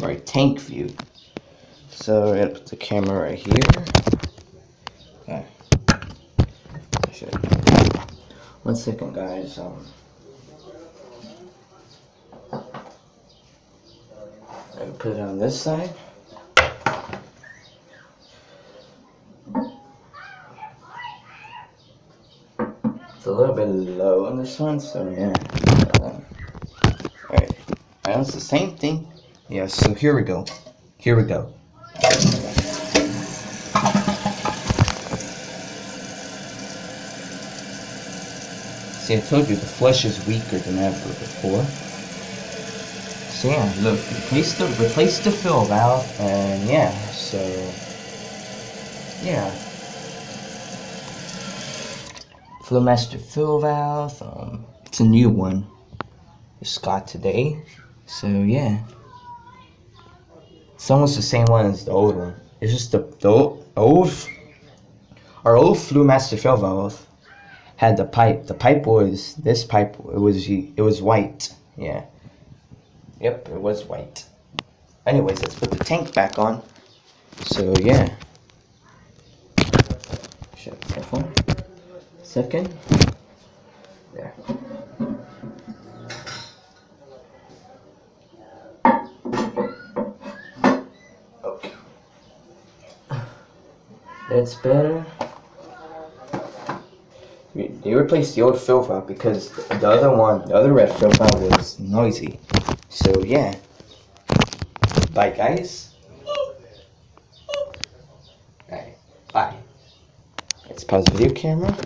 right tank view. So we're gonna put the camera right here. Okay. 1 second, guys. I'm gonna put it on this side. It's a little bit low on this one, so yeah. Alright, it's the same thing. Yeah, so here we go. Here we go. See, I told you the flush is weaker than ever before. So yeah, look, replace the fill valve, and yeah, so yeah. Flowmaster fill valve, it's a new one. It's got today, so yeah. It's almost the same one as the old one. It's just our old Flowmaster fill valve had the pipe. The pipe was this pipe. It was white. Yeah. Yep, it was white. Anyways, let's put the tank back on. So yeah. Shut that phone. Second. There. Okay. That's better. They replaced the old fill valve because the other red fill valve was noisy. So yeah. Bye, guys. Alright, bye. Let's pause the video camera.